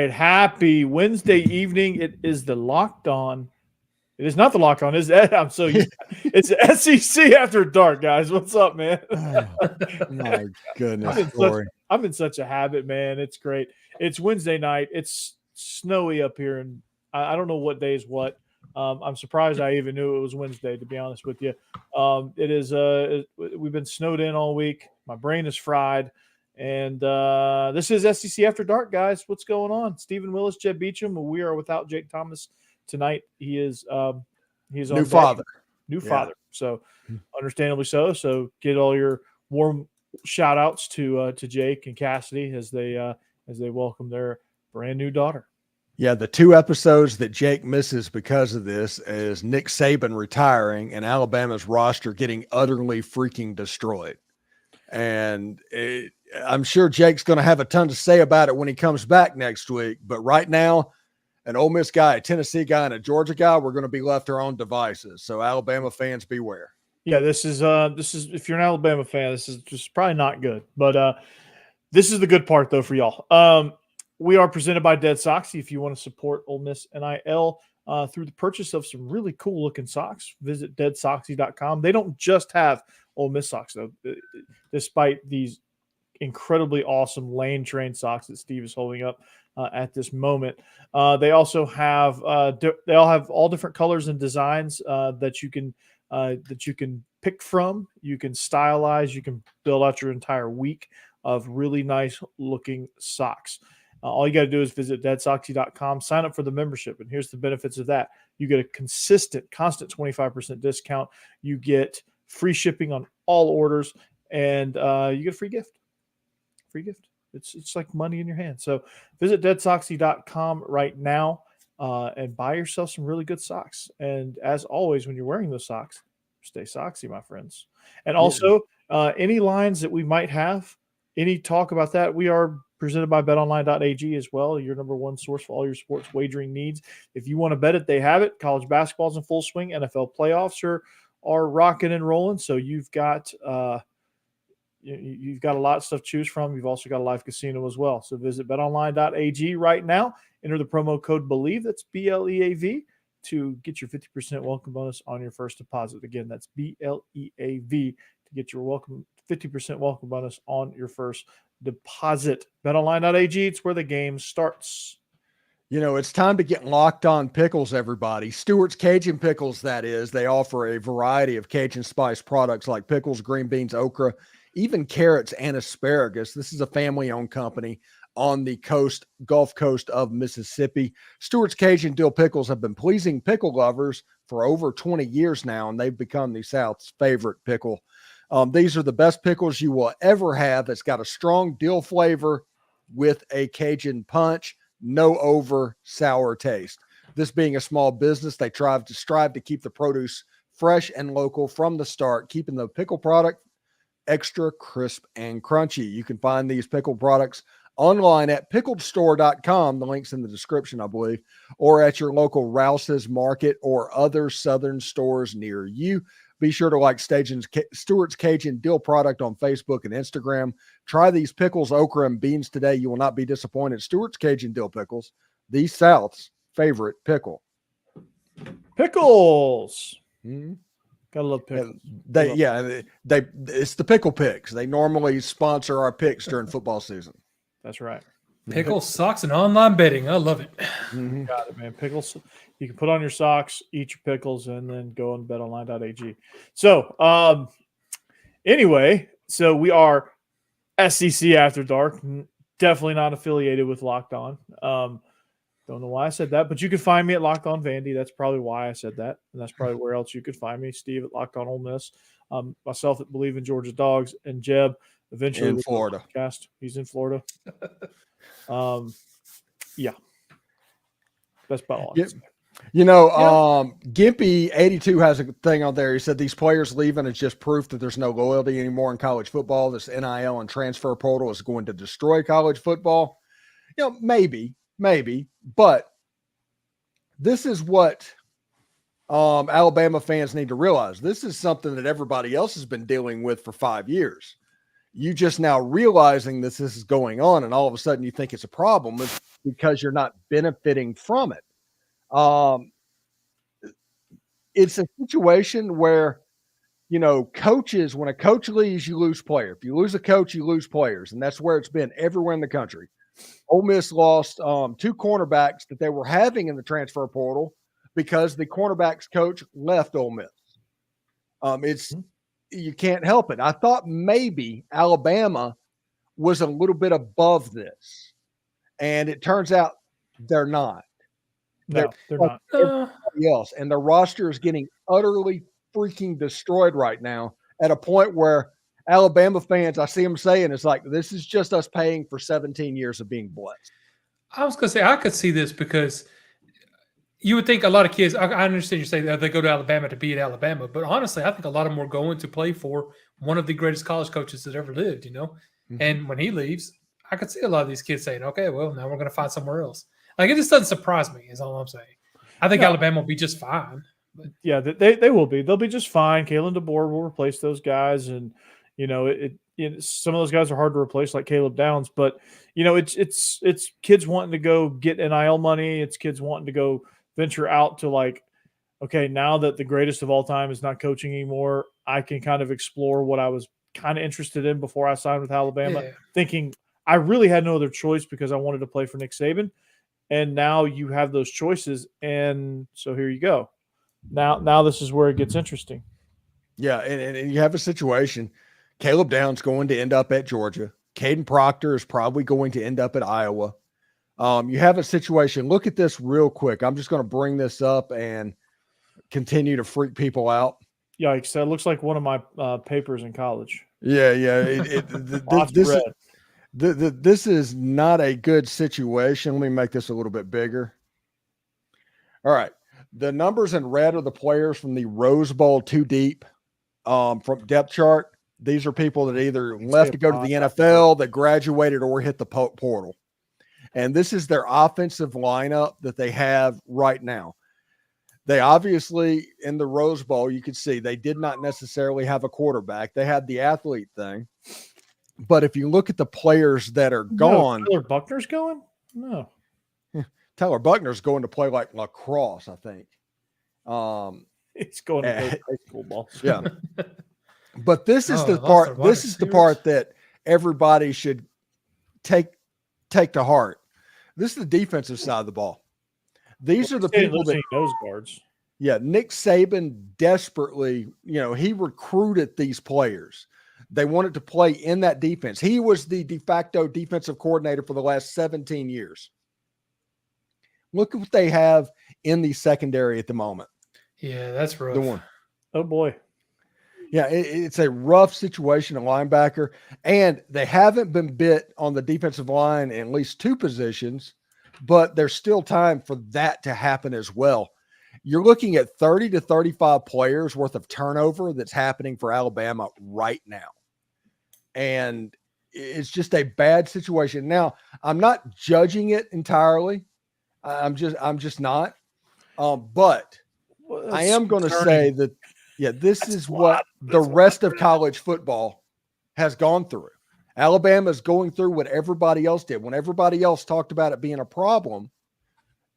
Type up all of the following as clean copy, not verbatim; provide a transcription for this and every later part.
right. Happy Wednesday evening. It is the Locked On. It is not the Locked On. I'm so used to it's SEC After Dark, guys. What's up, man? Oh, my goodness, Corey. I'm in such a habit, man. It's great. It's Wednesday night. It's snowy up here, and I don't know what day is what. I'm surprised I even knew it was Wednesday, to be honest with you. It is. We've been snowed in all week. My brain is fried. And this is SEC After Dark, guys. What's going on? Stephen Willis, Jeb Beecham. We are without Jake Thomas tonight. He is he's new father. Father. So understandably so. So get all your warm shout outs to Jake and Cassidy as they welcome their brand new daughter. Yeah, the 2 episodes that Jake misses because of this is Nick Saban retiring and Alabama's roster getting utterly freaking destroyed. And I'm sure Jake's going to have a ton to say about it when he comes back next week. But right now, an Ole Miss guy, a Tennessee guy, and a Georgia guy, we're going to be left our own devices. So Alabama fans, beware. Yeah, this is if you're an Alabama fan, this is just probably not good. But this is the good part, though, for y'all. We are presented by DeadSoxy. If you want to support Ole Miss NIL through the purchase of some really cool looking socks, visit DeadSoxy.com. They don't just have Ole Miss socks, though, despite these incredibly awesome lane train socks that Steve is holding up at this moment. They also have they all have all different colors and designs that you can pick from. You can stylize. You can build out your entire week of really nice looking socks. All you got to do is visit DeadSoxy.com, sign up for the membership, and here's the benefits of that. You get a constant 25% discount. You get free shipping on all orders, and you get a free gift. Free gift. It's like money in your hand. So visit DeadSoxy.com right now and buy yourself some really good socks. And as always, when you're wearing those socks, stay soxy, my friends. And also, any lines that we might have, any talk about that, we are presented by betonline.ag as well, your number one source for all your sports wagering needs. If you want to bet it, they have it. College basketball's in full swing. NFL playoffs are rocking and rolling. So you've got a lot of stuff to choose from. You've also got a live casino as well. So visit betonline.ag right now. Enter the promo code Bleav, that's BLEAV, to get your 50% welcome bonus on your first deposit. Again, that's BLEAV to get your 50% welcome bonus on your first deposit. BetOnline.ag, it's where the game starts. You know, it's time to get locked on pickles, everybody. Stewart's Cajun Pickles, that is. They offer a variety of Cajun spice products like pickles, green beans, okra, even carrots and asparagus. This is a family-owned company on the Gulf Coast of Mississippi. Stewart's Cajun Dill Pickles have been pleasing pickle lovers for over 20 years now, and they've become the South's favorite pickle. These are the best pickles you will ever have. It's got a strong dill flavor with a Cajun punch, no over sour taste. This being a small business, they strive to keep the produce fresh and local from the start, keeping the pickle product extra crisp and crunchy. You can find these pickle products online at pickledstore.com. The link's in the description, I believe, or at your local Rouse's Market or other Southern stores near you. Be sure to like Stewart's Cajun Dill product on Facebook and Instagram. Try these pickles, okra, and beans today. You will not be disappointed. Stewart's Cajun Dill Pickles, the South's favorite pickle. Pickles. Gotta love pickles. It's the pickle picks. They normally sponsor our picks during football season. That's right. Pickles, socks, and online betting. I love it. Got it, man. Pickles. You can put on your socks, eat your pickles, and then go on betonline.ag. So, anyway, so we are SEC After Dark. Definitely not affiliated with Locked On. Don't know why I said that, but you can find me at Locked On Vandy. That's probably why I said that, and that's probably where else you could find me. Steve at Locked On Ole Miss. Myself at Bleav In Georgia Dawgs, and Jeb eventually in Florida. Podcast. He's in Florida. Yeah. That's about all. You know, Gimpy82 has a thing on there. He said these players leaving is just proof that there's no loyalty anymore in college football. This NIL and transfer portal is going to destroy college football. You know, maybe, but this is what Alabama fans need to realize. This is something that everybody else has been dealing with for 5 years. You just now realizing this is going on, and all of a sudden you think it's a problem. because you're not benefiting from it. It's a situation where, coaches, when a coach leaves, you lose player. If you lose a coach, you lose players. And that's where it's been everywhere in the country. Ole Miss lost 2 cornerbacks that they were having in the transfer portal because the cornerbacks coach left Ole Miss. You can't help it. I thought maybe Alabama was a little bit above this, and it turns out they're not. No, they're not. Everybody else, and the roster is getting utterly freaking destroyed right now at a point where Alabama fans, I see them saying, it's like, this is just us paying for 17 years of being blessed. I was going to say, I could see this because you would think a lot of kids, I understand you say that they go to Alabama to be at Alabama, but honestly, I think a lot of them are going to play for one of the greatest college coaches that ever lived, And when he leaves, I could see a lot of these kids saying, okay, well, now we're going to find somewhere else. Like, it just doesn't surprise me, is all I'm saying. I think Alabama will be just fine. But. Yeah, they will be. They'll be just fine. Kalen DeBoer will replace those guys, and some of those guys are hard to replace, like Caleb Downs. But it's kids wanting to go get NIL money. It's kids wanting to go venture out to, like, okay, now that the greatest of all time is not coaching anymore, I can kind of explore what I was kind of interested in before I signed with Alabama, thinking I really had no other choice because I wanted to play for Nick Saban. And now you have those choices, and so here you go. Now this is where it gets interesting. Yeah, and you have a situation. Caleb Downs going to end up at Georgia. Caden Proctor is probably going to end up at Iowa. You have a situation. Look at this real quick. I'm just going to bring this up and continue to freak people out. Yikes! That looks like one of my papers in college. Yeah. This is not a good situation. Let me make this a little bit bigger. All right. The numbers in red are the players from the Rose Bowl 2 deep from depth chart. These are people that either left to go to the NFL, that graduated, or hit the portal. And this is their offensive lineup that they have right now. They obviously, in the Rose Bowl, you could see they did not necessarily have a quarterback. They had the athlete thing. But if you look at the players that are gone. Tyler Buckner's going? No. Tyler Buckner's going to play like lacrosse, I think. He's going to play high school ball. Yeah. But this is the part. This is the part that everybody should take to heart. This is the defensive side of the ball. These are the people that nose guards. Yeah, Nick Saban desperately, he recruited these players. They wanted to play in that defense. He was the de facto defensive coordinator for the last 17 years. Look at what they have in the secondary at the moment. Yeah, that's rough. The one. Oh, boy. Yeah, it's a rough situation at linebacker, and they haven't been bit on the defensive line in at least 2 positions, but there's still time for that to happen as well. You're looking at 30 to 35 players worth of turnover that's happening for Alabama right now. And it's just a bad situation. Now, I'm not judging it entirely. I'm just not. But I am going to say that, this is what the rest of college football has gone through. Alabama's going through what everybody else did. When everybody else talked about it being a problem,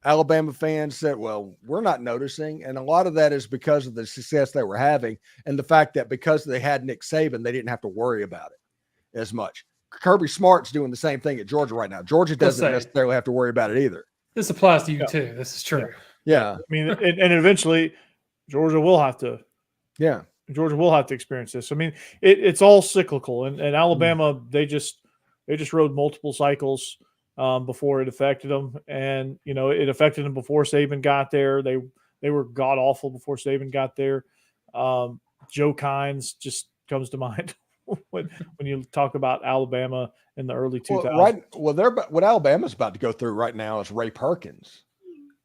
Alabama fans said, well, we're not noticing. And a lot of that is because of the success they were having and the fact that because they had Nick Saban, they didn't have to worry about it as much. Kirby Smart's doing the same thing at Georgia right now. Georgia doesn't necessarily have to worry about it either. This applies to you too. This is true. Yeah. I mean, and eventually Georgia will have to. Yeah. Georgia will have to experience this. I mean, it's all cyclical, and Alabama, they just rode multiple cycles before it affected them, and it affected them before Saban got there. They were god awful before Saban got there. Joe Kynes just comes to mind when you talk about Alabama in the early 2000s. What Alabama's about to go through right now is Ray Perkins.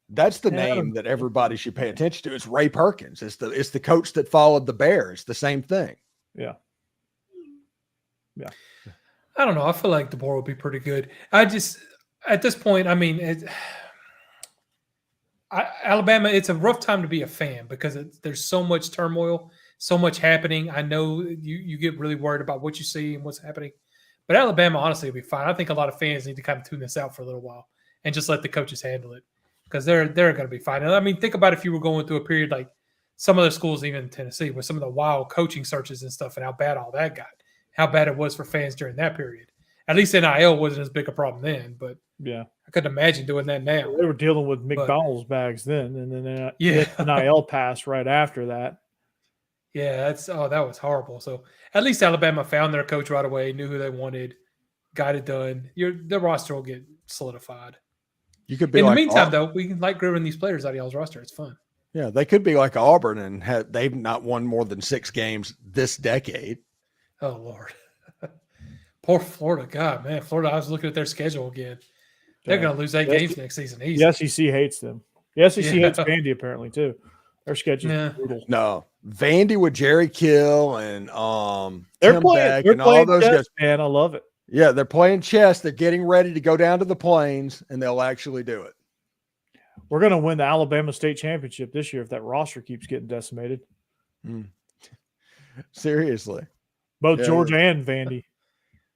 That's the name that everybody should pay attention to. It's Ray Perkins. It's the coach that followed the Bears. The same thing. Yeah. I don't know. I feel like DeBoer will be pretty good. At this point, I mean, Alabama, it's a rough time to be a fan because there's so much turmoil, so much happening. I know you get really worried about what you see and what's happening. But Alabama, honestly, will be fine. I think a lot of fans need to kind of tune this out for a little while and just let the coaches handle it because they're going to be fine. And I mean, think about if you were going through a period like some other schools, even in Tennessee, with some of the wild coaching searches and stuff, and how bad all that got, how bad it was for fans during that period. At least NIL wasn't as big a problem then, but yeah, I couldn't imagine doing that now. They were dealing with McDonald's bags then, and then NIL passed right after that. Yeah, that was horrible. So at least Alabama found their coach right away, knew who they wanted, got it done. The roster will get solidified. You could be in like the meantime, though, we can like grooming these players out of y'all's roster. It's fun. Yeah, they could be like Auburn and they've not won more than 6 games this decade. Oh Lord. Poor Florida. God, man. Florida, I was looking at their schedule again. They're going to lose 8 games next season. Easy. The SEC hates them. The SEC hates Vandy apparently too. Their schedule is brutal. No, Vandy with Jerry Kill and they're Tim playing. Beck They're and playing all those chess, guys. man. I love it. Yeah, they're playing chess. They're getting ready to go down to the Plains, and they'll actually do it. We're going to win the Alabama State Championship this year if that roster keeps getting decimated. Seriously. Both Georgia and Vandy.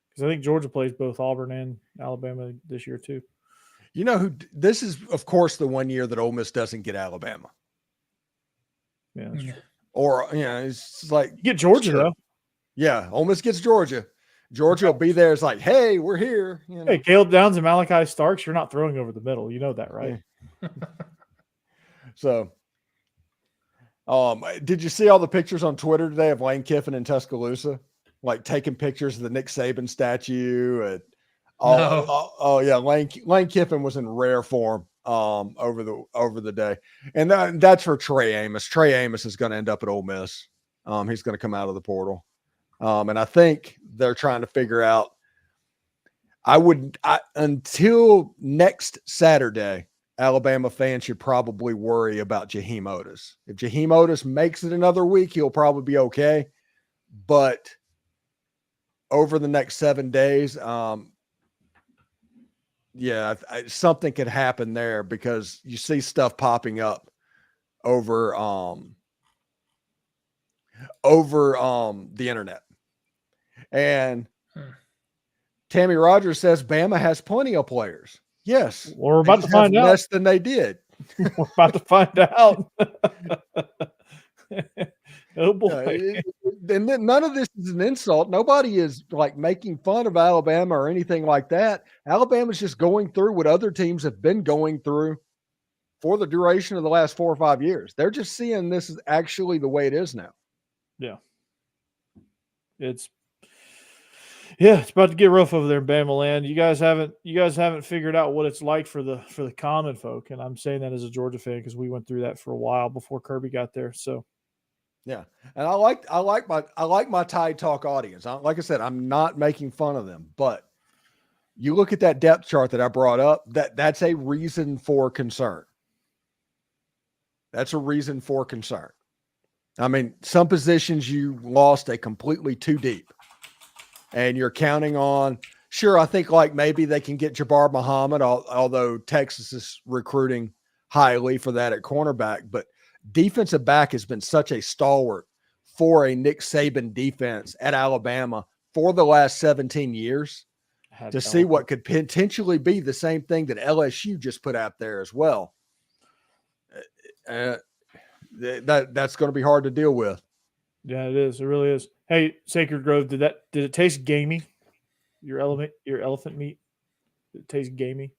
Because I think Georgia plays both Auburn and Alabama this year too. You know who? This is, of course, the one year that Ole Miss doesn't get Alabama. Yeah. That's true. Or, it's like. You get Georgia, though. Yeah, Ole Miss gets Georgia. Georgia will be there. It's like, hey, we're here. Hey, Caleb Downs and Malachi Starks, you're not throwing over the middle. You know that, right? So, did you see all the pictures on Twitter today of Lane Kiffin in Tuscaloosa? Like taking pictures of the Nick Saban statue. And Lane Kiffin was in rare form over the day. And that's for Trey Amos. Trey Amos is going to end up at Ole Miss. He's going to come out of the portal. And I think they're trying to figure out until next Saturday, Alabama fans should probably worry about Jaheim Otis. If Jaheim Otis makes it another week, he'll probably be okay. But over the next 7 days, something could happen there because you see stuff popping up over the internet. And Tammy Rogers says Bama has plenty of players. Yes. Well, we're about to find out. Less than they did. We're about to find out. Oh boy. And then none of this is an insult. Nobody is like making fun of Alabama or anything like that. Alabama's just going through what other teams have been going through for the duration of the last 4 or 5 years. They're just seeing this is actually the way it is now. Yeah. It's about to get rough over there in Bama land. You guys haven't figured out what it's like for the common folk, and I'm saying that as a Georgia fan because we went through that for a while before Kirby got there. So, yeah, and I like my Tide Talk audience. Like I said, I'm not making fun of them, but you look at that depth chart that I brought up. That's a reason for concern. That's a reason for concern. I mean, some positions you lost a completely too deep. And you're counting on, sure, I think like maybe they can get Jabbar Muhammad, although Texas is recruiting highly for that at cornerback. But defensive back has been such a stalwart for a Nick Saban defense at Alabama for the last 17 years to see what could potentially be the same thing that LSU just put out there as well. That's going to be hard to deal with. Yeah, it is. It really is. Hey, Sacred Grove, did it taste gamey? Your elephant meat? Did it taste gamey?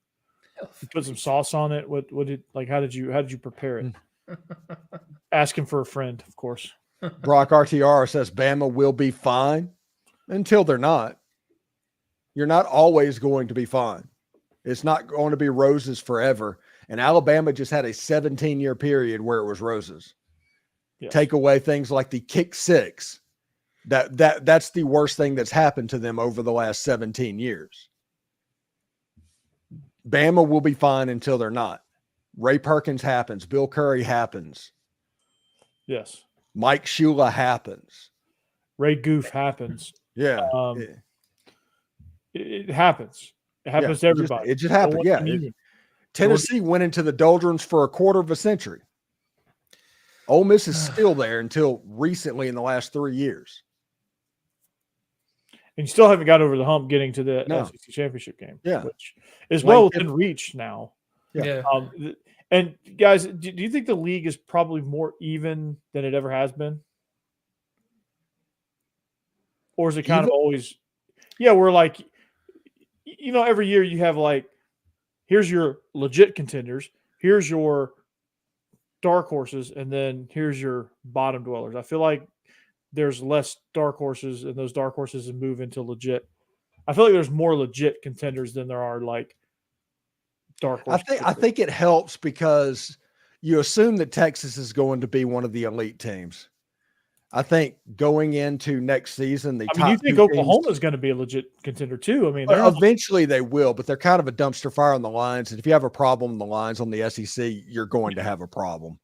You put some sauce on it. How did you prepare it? Asking for a friend, of course. Brock RTR says Bama will be fine until they're not. You're not always going to be fine. It's not going to be roses forever. And Alabama just had a 17-year period where it was roses. Yeah. Take away things like the kick six. That's the worst thing that's happened to them over the last 17 years. Bama will be fine until they're not. Ray Perkins happens. Bill Curry happens. Yes. Mike Shula happens. Ray Goof happens. Yeah. It happens. It happens to everybody. It just happened. Yeah. Tennessee went into the doldrums for a quarter of a century. Ole Miss is still there until recently in the last 3 years. And you still haven't got over the hump getting to the No. SEC championship game, Yeah. which is Lane well Kiffin. within reach now. Yeah. And guys, do you think the league is probably more even than it ever has been? Or is it kind of always, we're like, every year you have like, here's your legit contenders, here's your dark horses, and then here's your bottom dwellers. I feel like there's less dark horses, and those dark horses move into legit. I feel like there's more legit contenders than there are like dark horses. I think it helps because you assume that Texas is going to be one of the elite teams. I think going into next season, you think Oklahoma is going to be a legit contender too? I mean, eventually they will, but they're kind of a dumpster fire on the lines. And if you have a problem on the lines on the SEC, you're going to have a problem.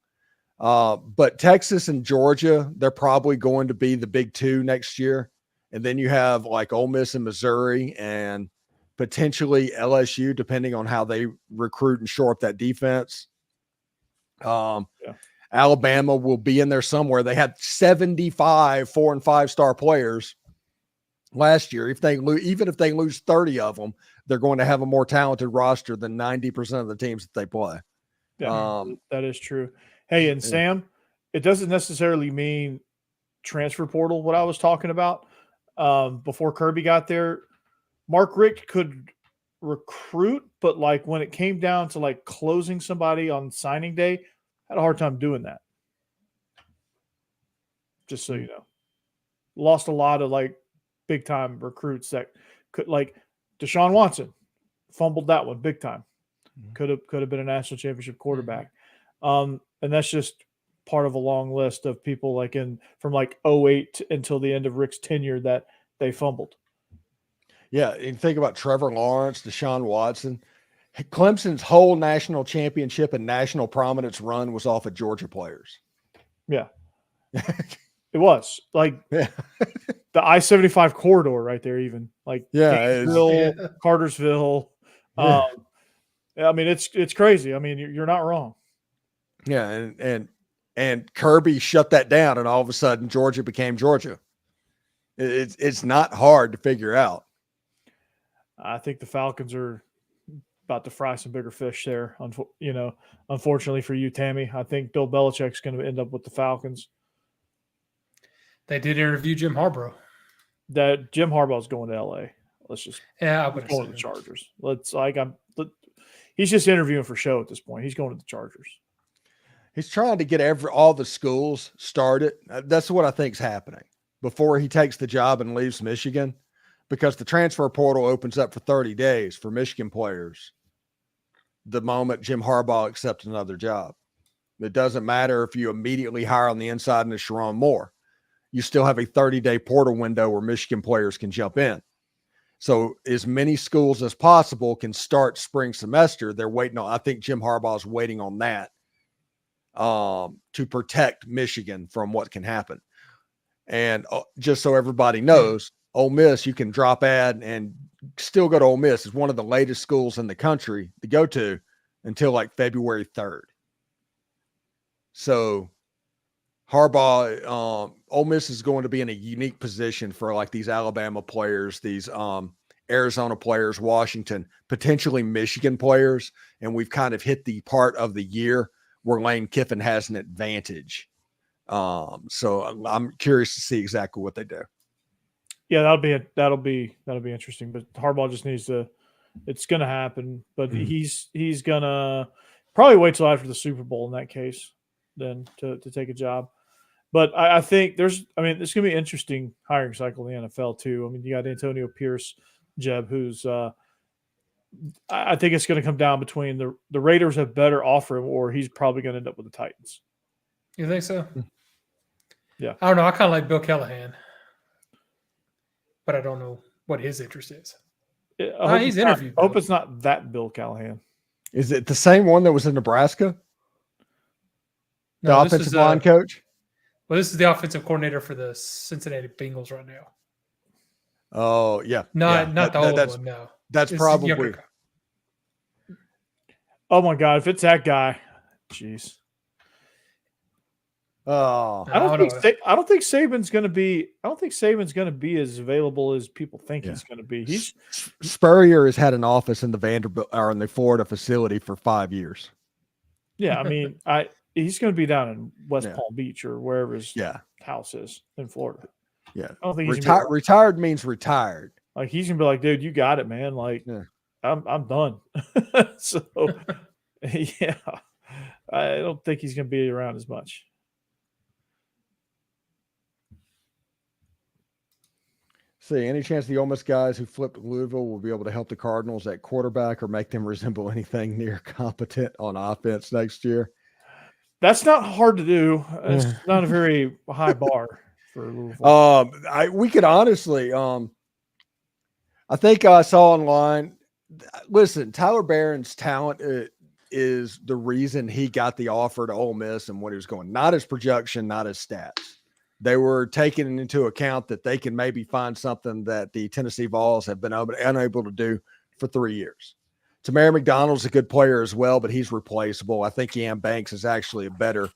But Texas and Georgia, they're probably going to be the big two next year. And then you have like Ole Miss and Missouri and potentially LSU, depending on how they recruit and shore up that defense. Alabama will be in there somewhere. They had 75 4- and 5-star players last year. Even if they lose 30 of them, they're going to have a more talented roster than 90% of the teams that they play. Yeah, that is true. Hey, and Sam, it doesn't necessarily mean transfer portal, what I was talking about. Before Kirby got there, Mark Richt could recruit, but like when it came down to like closing somebody on signing day, had a hard time doing that. Just so you know. Lost a lot of like big time recruits that could, like Deshaun Watson, fumbled that one big time. Could have been a national championship quarterback. And that's just part of a long list of people like from like 2008 until the end of Rick's tenure that they fumbled. Yeah, and think about Trevor Lawrence, Deshaun Watson. Clemson's whole national championship and national prominence run was off of Georgia players. Yeah. It was like the I-75 corridor right there, even like Cartersville. I mean, it's crazy. I mean, you're not wrong. Yeah, and Kirby shut that down, and all of a sudden Georgia became Georgia. It's not hard to figure out. I think the Falcons are about to fry some bigger fish there. Unfortunately for you, Tammy, I think Bill Belichick's going to end up with the Falcons. They did interview Jim Harbaugh. That Jim Harbaugh's going to LA. Let's just I would go to the Chargers. He's just interviewing for show at this point. He's going to the Chargers. He's trying to get all the schools started. That's what I think is happening before he takes the job and leaves Michigan, because the transfer portal opens up for 30 days for Michigan players the moment Jim Harbaugh accepts another job. It doesn't matter if you immediately hire on the inside into Sharon Moore. You still have a 30-day portal window where Michigan players can jump in. So as many schools as possible can start spring semester. They're waiting on, I think Jim Harbaugh is waiting on that to protect Michigan from what can happen. And just so everybody knows, Ole Miss, you can drop ad and still go to Ole Miss. It's one of the latest schools in the country to go to until like February 3rd. So Harbaugh, Ole Miss is going to be in a unique position for like these Alabama players, these Arizona players, Washington, potentially Michigan players. And we've kind of hit the part of the year where Lane Kiffin has an advantage. So I'm curious to see exactly what they do. Yeah, that'll be interesting. But Harbaugh just needs to. It's going to happen, but he's going to probably wait till after the Super Bowl in that case, then to take a job. But I think it's going to be an interesting hiring cycle in the NFL too. I mean, you got Antonio Pierce, Jeb, who's I think it's going to come down between the Raiders have better offer him, or he's probably going to end up with the Titans. You think so? Yeah. I don't know. I kind of like Bill Callahan, but I don't know what his interest is. He's interviewed. I hope it's not that Bill Callahan. Is it the same one that was in Nebraska? The offensive line coach? Well, this is the offensive coordinator for the Cincinnati Bengals right now. Oh, yeah. Not the old one, no. That's probably. Oh, my God. If it's that guy, jeez. Oh, I don't think Saban's going to be. I don't think Saban's going to be as available as people think he's going to be. He's Spurrier has had an office in the Vanderbilt or in the Florida facility for 5 years. Yeah, I mean, he's going to be down in West Palm Beach or wherever his house is in Florida. Yeah, I don't think retired means retired. Like he's gonna be like, dude, you got it, man. Like, I'm done. So, yeah, I don't think he's gonna be around as much. See, any chance the Ole Miss guys who flipped Louisville will be able to help the Cardinals at quarterback or make them resemble anything near competent on offense next year? That's not hard to do. It's not a very high bar for Louisville. We could honestly, I think I saw online. Listen, Tyler Barron's talent is the reason he got the offer to Ole Miss and what he was going. Not his projection, not his stats. They were taking into account that they can maybe find something that the Tennessee Vols have been unable to do for 3 years. Tamara McDonald's a good player as well, but he's replaceable. I think Ian Banks is actually a better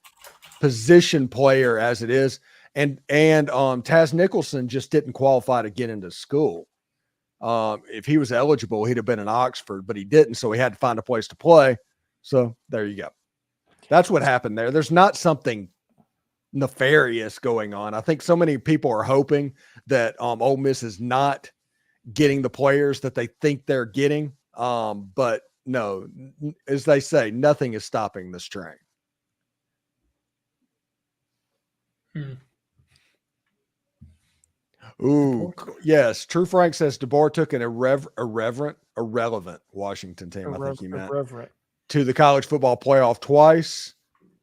position player as it is. And Taz Nicholson just didn't qualify to get into school. If he was eligible, he'd have been in Oxford, but he didn't, so he had to find a place to play. So there you go. That's what happened there. There's not something nefarious going on. I think so many people are hoping that Ole Miss is not getting the players that they think they're getting. But no, as they say, nothing is stopping this train. Ooh, yes. True Frank says DeBoer took an irrelevant Washington team. I think he meant to the college football playoff twice.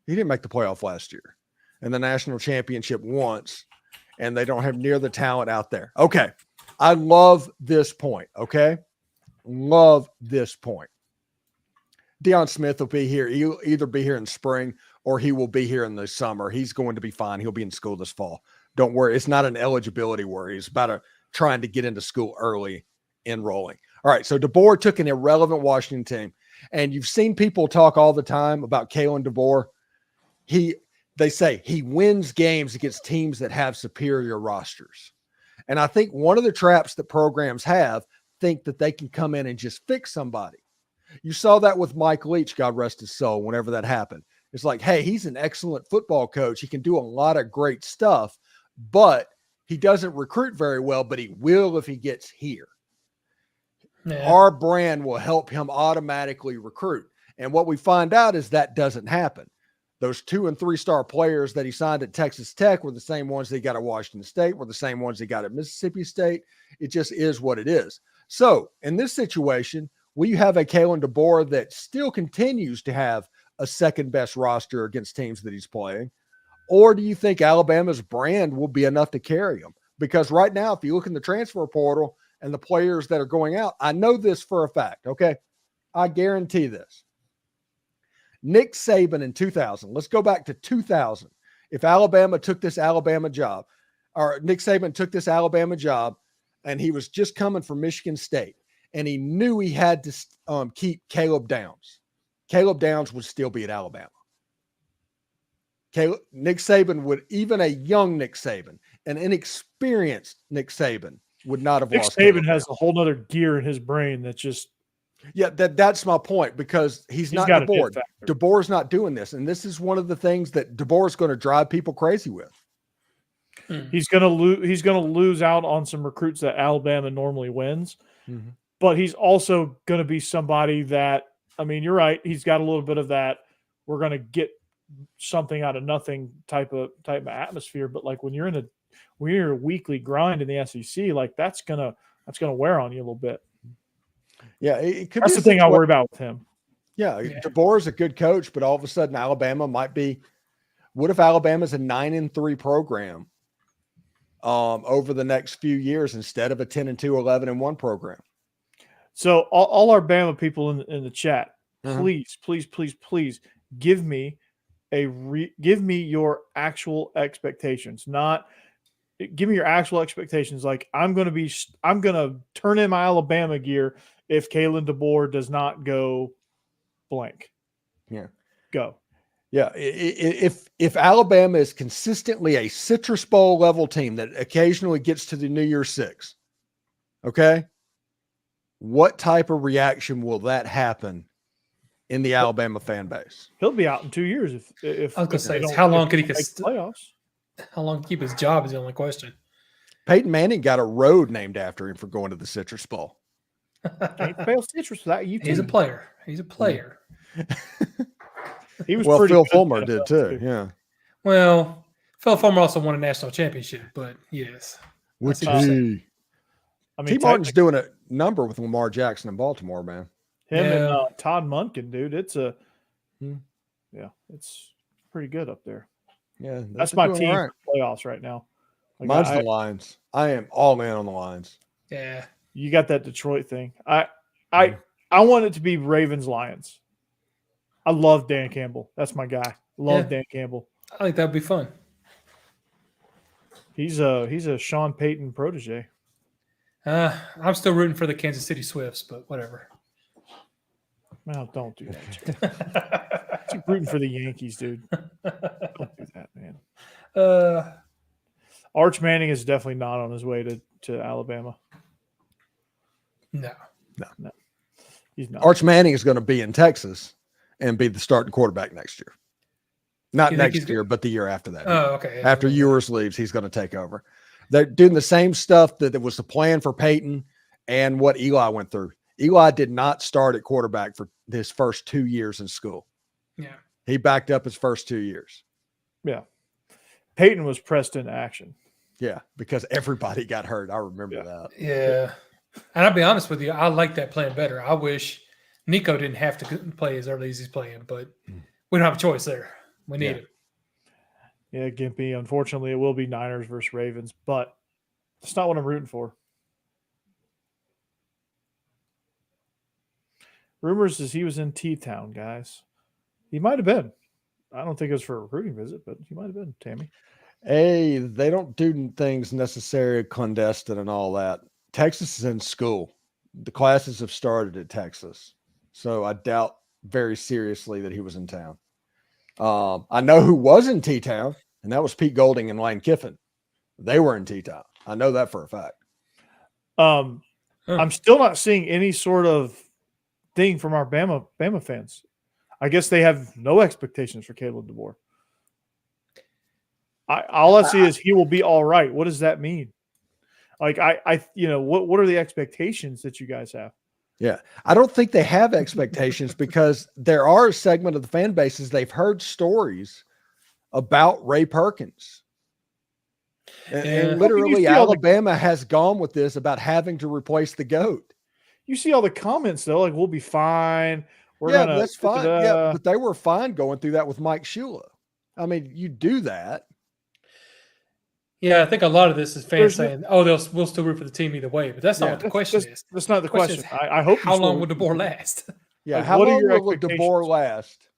He didn't make the playoff last year, and the national championship once, and they don't have near the talent out there. Okay, I love this point. Okay, love this point. Deion Smith will be here. He'll either be here in spring or he will be here in the summer. He's going to be fine. He'll be in school this fall. Don't worry. It's not an eligibility worry. It's about trying to get into school early, enrolling. All right. So DeBoer took an irrelevant Washington team, and you've seen people talk all the time about Kalen DeBoer. They say he wins games against teams that have superior rosters. And I think one of the traps that programs think that they can come in and just fix somebody. You saw that with Mike Leach, God rest his soul, whenever that happened. It's like, hey, he's an excellent football coach. He can do a lot of great stuff, but he doesn't recruit very well, but he will if he gets here. Yeah. Our brand will help him automatically recruit. And what we find out is that doesn't happen. Those 2- and 3-star players that he signed at Texas Tech were the same ones they got at Washington State, were the same ones they got at Mississippi State. It just is what it is. So in this situation, we have a Kalen DeBoer that still continues to have a second-best roster against teams that he's playing? Or do you think Alabama's brand will be enough to carry him? Because right now, if you look in the transfer portal and the players that are going out, I know this for a fact, okay? I guarantee this. Nick Saban in 2000, let's go back to 2000. If Alabama took this Alabama job, or Nick Saban took this Alabama job, and he was just coming from Michigan State, and he knew he had to keep Caleb Downs. Caleb Downs would still be at Alabama. Nick Saban would, even a young Nick Saban, an inexperienced Nick Saban, would not have lost. Nick Saban has a whole nother gear in his brain that just. Yeah, that's my point, because he's not DeBoer. DeBoer's not doing this, and this is one of the things that DeBoer's going to drive people crazy with. He's going to lose out on some recruits that Alabama normally wins, but he's also going to be somebody that, I mean, you're right. He's got a little bit of that. We're going to get something out of nothing type of atmosphere. But like when you're in a weekly grind in the SEC, like that's gonna wear on you a little bit. Yeah, it could. That's the thing I worry about with him. Yeah, DeBoer is a good coach, but all of a sudden Alabama might be. What if Alabama's a 9-3 program over the next few years instead of a 10-2, 11-1 program? So all our Bama people in the chat, please give me your actual expectations. Give me your actual expectations. Like I'm gonna turn in my Alabama gear if Kalen DeBoer does not go blank. Yeah, go. Yeah, if Alabama is consistently a Citrus Bowl level team that occasionally gets to the New Year's Six, okay, what type of reaction will that happen in the Alabama fan base? He'll be out in 2 years if I was gonna say, they don't- how long if could he they make the playoffs? How long to keep his job is the only question. Peyton Manning got a road named after him for going to the Citrus Bowl. Can't fail Citrus without you. He's a player. He's a player. He was Well, pretty Phil good Fulmer in did NFL, too. Yeah. Well, Phil Fulmer also won a national championship, but yes. Which what you're T I mean, Martin's doing a number with Lamar Jackson in Baltimore, man. him and Yeah. Todd Monken, dude. It's Hmm. it's pretty good up there. Yeah, That's my doing team all right. for playoffs right now. Like, Mine's the Lions. I am all in on the Lions. Yeah. you got that Detroit thing. I want it to be Ravens Lions. I love Dan Campbell. That's my guy. Love Yeah. Dan Campbell. I think that would be fun. He's a Sean Payton protege. I'm still rooting for the Kansas City Swifts, but whatever. Well, don't do that. Keep rooting for the Yankees, dude. Don't do that, man. Arch Manning is definitely not on his way to Alabama. No. He's not. Arch Manning is going to be in Texas and be the starting quarterback next year. Not You think next he's year, but the year after that. Oh, okay. After Ewers leaves, he's going to take over. They're doing the same stuff that was the plan for Peyton and what Eli went through. Eli did not start at quarterback for his first 2 years in school. Yeah. He backed up his first 2 years. Yeah. Peyton was pressed into action. Yeah, because everybody got hurt. I remember that. Yeah. And I'll be honest with you, I like that plan better. I wish Nico didn't have to play as early as he's playing, but we don't have a choice there. We need him. Yeah, Gimpy. Unfortunately, it will be Niners versus Ravens, but that's not what I'm rooting for. Rumors is he was in T-Town, guys. He might have been. I don't think it was for a recruiting visit, but he might have been, Tammy. Hey, they don't do things necessarily clandestine and all that. Texas is in school. The classes have started at Texas. So I doubt very seriously that he was in town. I know who was in T-Town, and that was Pete Golding and Lane Kiffin. They were in T-Town. I know that for a fact. I'm still not seeing any sort of thing from our Bama fans. I guess they have no expectations for Caleb DeBoer. All I see is he will be all right. What does that mean? Like what are the expectations that you guys have? Yeah. I don't think they have expectations because there are a segment of the fan bases, they've heard stories about Ray Perkins. And literally Alabama has gone with this about having to replace the GOAT. You see all the comments though, like we'll be fine. That's fine. Yeah, but they were fine going through that with Mike Shula. I mean, you do that. Yeah, I think a lot of this is fans saying, we'll still root for the team either way. But that's not what the question is. That's not the question. I hope. How long will DeBoer last? Yeah, like, how long will DeBoer last?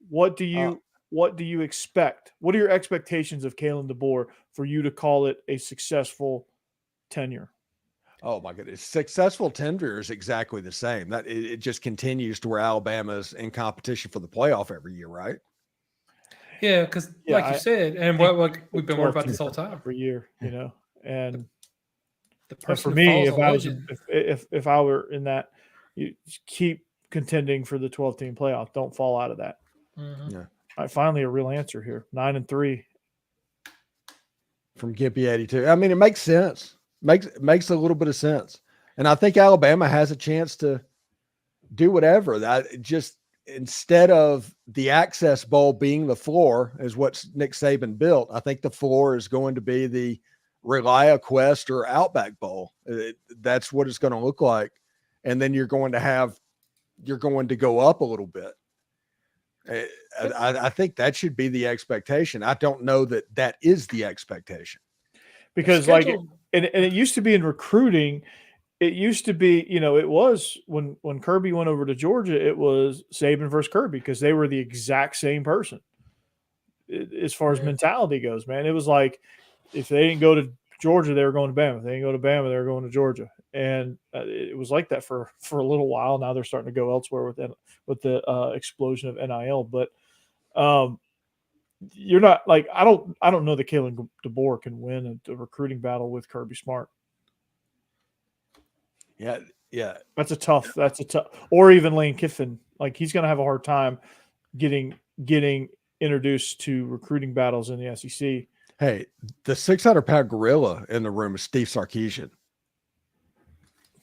What do you expect? What are your expectations of Kalen DeBoer for you to call it a successful tenure? Oh my goodness. Successful tenure is exactly the same. That it just continues to where Alabama's in competition for the playoff every year, right? Yeah, because like you said, and what we've been worried about this whole time. Every year, and the for me, if I were in that, you keep contending for the 12-team playoff. Don't fall out of that. Mm-hmm. Yeah. All right, finally a real answer here. 9-3 from Gimpy 82. I mean, it makes sense. Makes a little bit of sense. And I think Alabama has a chance to do whatever. That just instead of the Access Bowl being the floor is what Nick Saban built, I think the floor is going to be the Relia Quest or Outback Bowl. That's what it's going to look like. And then you're going to go up a little bit. I think that should be the expectation. I don't know that is the expectation. Because and it used to be in recruiting, it used to be, it was when Kirby went over to Georgia, it was Saban versus Kirby because they were the exact same person as far as mentality goes, man. It was like if they didn't go to Georgia, they were going to Bama. If they didn't go to Bama, they were going to Georgia. And it was like that for a little while. Now they're starting to go elsewhere with the explosion of NIL. But You're not like I don't know that Kalen DeBoer can win a recruiting battle with Kirby Smart. Yeah. That's a tough, or even Lane Kiffin. Like he's going to have a hard time getting introduced to recruiting battles in the SEC. Hey, the 600-pound gorilla in the room is Steve Sarkisian.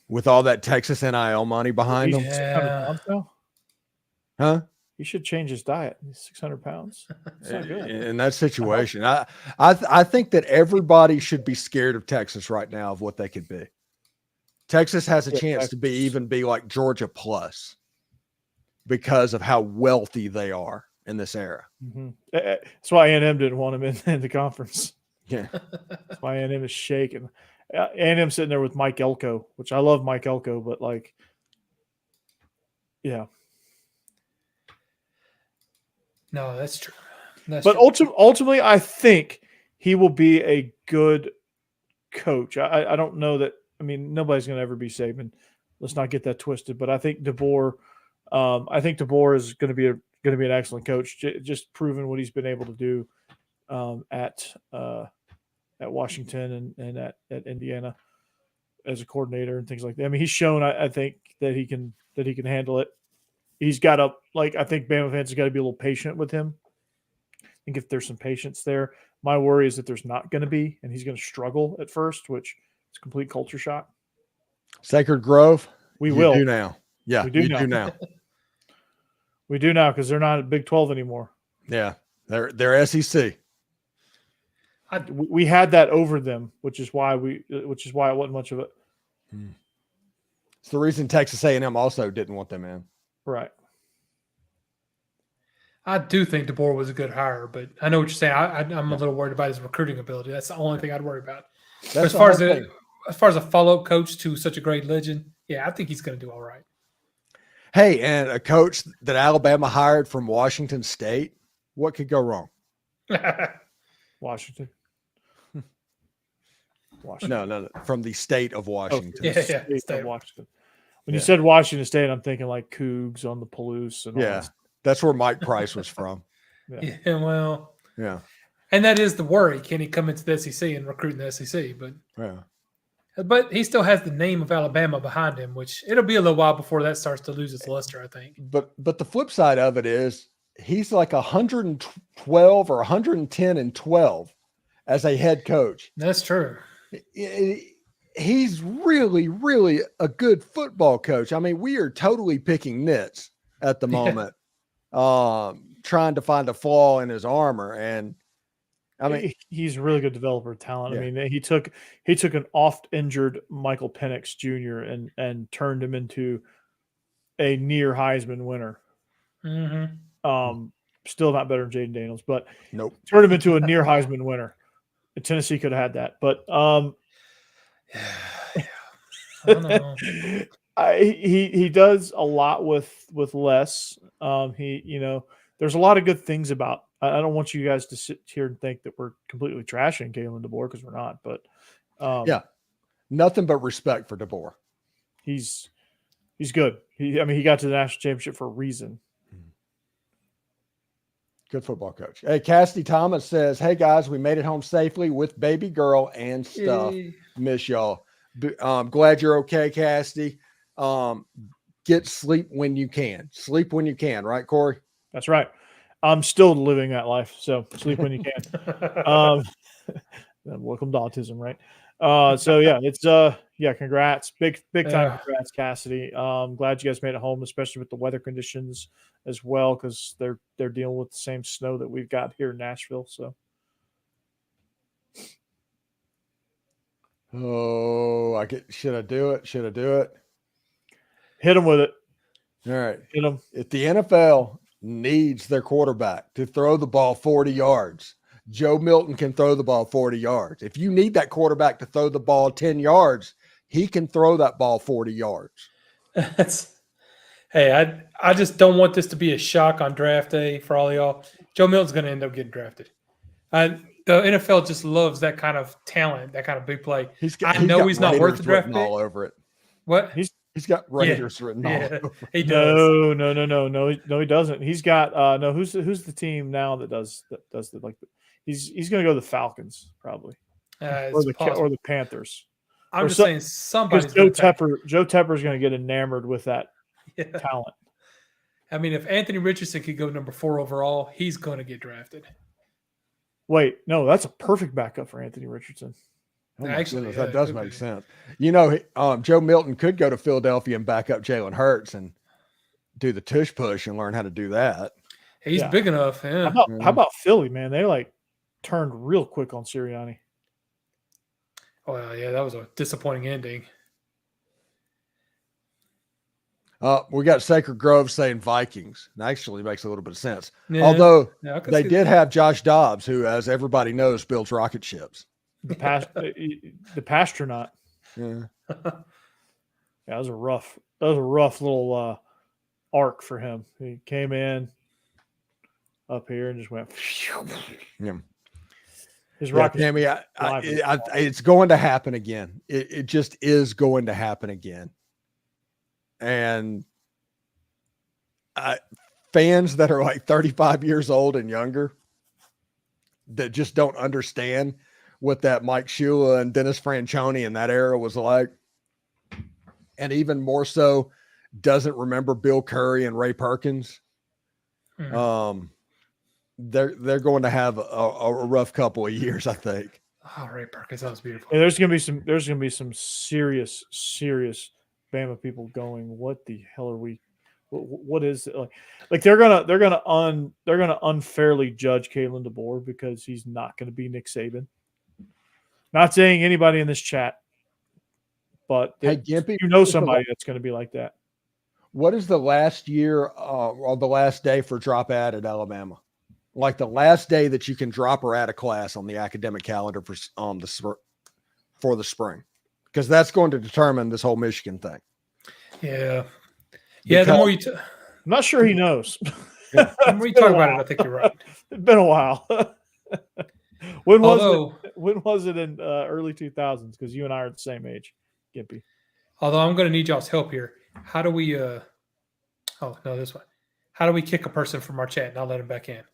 With all that Texas NIL money behind him. 600 pounds now? Huh? He should change his diet. He's 600 pounds. It's not good. In that situation, I think that everybody should be scared of Texas right now of what they could be. Texas has a chance to be like Georgia plus because of how wealthy they are in this era. Mm-hmm. That's why A&M didn't want him in the conference. Yeah. That's why A&M is shaking. A&M sitting there with Mike Elko, which I love Mike Elko, but like, yeah. No, that's true. But ultimately, I think he will be a good coach. I don't know that. I mean, nobody's going to ever be Saban. Let's not get that twisted. But I think DeBoer is going to be an excellent coach. Just proving what he's been able to do at Washington and at Indiana as a coordinator and things like that. I mean, he's shown. I think that he can handle it. He's got to I think Bama fans have got to be a little patient with him. I think if there's some patience there, my worry is that there's not going to be, and he's going to struggle at first, which is a complete culture shock. Sacred Grove, we will do now. Yeah, we do now. We do now because they're not at Big 12 anymore. Yeah, they're SEC. We had that over them, which is why it wasn't much of it. It's the reason Texas A&M also didn't want them in. Right. I do think DeBoer was a good hire, but I know what you're saying. I'm a little worried about his recruiting ability. That's the only thing I'd worry about. As far as a follow-up coach to such a great legend, yeah, I think he's going to do all right. Hey, and a coach that Alabama hired from Washington State, what could go wrong? Washington. No, from the state of Washington. State of Washington. When you said Washington State, I'm thinking like Cougs on the Palouse and all that. That's where Mike Price was from. Yeah, and that is the worry. Can he come into the SEC and recruit in the SEC? But he still has the name of Alabama behind him, which it'll be a little while before that starts to lose its luster, I think. But the flip side of it is he's like 112 or 110 and 12 as a head coach. That's true. He's really, really a good football coach. I mean, we are totally picking nits at the moment, trying to find a flaw in his armor. And I mean, he's a really good developer of talent. Yeah. I mean, he took an oft injured Michael Penix Jr. and turned him into a near Heisman winner. Mm-hmm. Still not better than Jaden Daniels, but nope. Turned him into a near Heisman winner. Tennessee could have had that, but I don't know. He does a lot with less. There's a lot of good things about. I don't want you guys to sit here and think that we're completely trashing Kalen DeBoer because we're not. But nothing but respect for DeBoer. He's good. He got to the national championship for a reason. Good football coach. Hey, Cassidy Thomas says, "Hey guys, we made it home safely with baby girl and stuff. Yay. Miss y'all. Glad you're okay, Cassidy. Get sleep when you can. Sleep when you can, right, Corey? That's right. I'm still living that life, so sleep when you can. Welcome to autism, right? Congrats. Big time congrats, Cassidy. Glad you guys made it home, especially with the weather conditions as well, because they're dealing with the same snow that we've got here in Nashville. So should I do it? Hit them with it. All right. Hit them. If the NFL needs their quarterback to throw the ball 40 yards, Joe Milton can throw the ball 40 yards. If you need that quarterback to throw the ball 10 yards, he can throw that ball 40 yards. Hey, I just don't want this to be a shock on draft day for all y'all. Joe Milton's going to end up getting drafted. The NFL just loves that kind of talent, that kind of big play. He's not worth the draft pick. All over it. What? He's got Raiders written all Yeah, over. he does. No, he doesn't. He's got no. Who's the team now that does the like? He's going to go to the Falcons probably, or the Panthers. I'm just saying somebody's Joe Tepper is going to get enamored with that talent. I mean, if Anthony Richardson could go number 4 overall, he's going to get drafted. Wait, no, that's a perfect backup for Anthony Richardson. Oh Actually, goodness, that does make sense. You know, Joe Milton could go to Philadelphia and back up Jalen Hurts and do the tush push and learn how to do that. He's big enough. Yeah. How about Philly, man? They like turned real quick on Sirianni. Oh, yeah, that was a disappointing ending. We got Sacred Grove saying Vikings. It actually makes a little bit of sense. Yeah. Although they did have Josh Dobbs, who, as everybody knows, builds rocket ships. The Pastronaut. Yeah. That was a rough little arc for him. He came in up here and just went. Yeah. His rocket. Tammy, it's going to happen again. It just is going to happen again. And fans that are like 35 years old and younger that just don't understand what that Mike Shula and Dennis Franchione in that era was like, and even more so doesn't remember Bill Curry and Ray Perkins. Mm-hmm. They're going to have a rough couple of years, I think. Oh, Ray Perkins, that was beautiful. And there's gonna be some serious Bama people going, what the hell are we? What is it like? They're gonna unfairly judge Kalen DeBoer because he's not going to be Nick Saban. Not saying anybody in this chat, but hey, Gimpy, you know somebody that's going to be like that. What is the last year or the last day for drop ad at Alabama? Like the last day that you can drop or add a class on the academic calendar for the spring, because that's going to determine this whole Michigan thing. Yeah. The more you, I'm not sure he knows. the more you talk about it, I think you're right. It's been a while. When was it in early 2000s? Because you and I are the same age, Gimpy. Although I'm going to need y'all's help here. How do we? This one. How do we kick a person from our chat and not let him back in?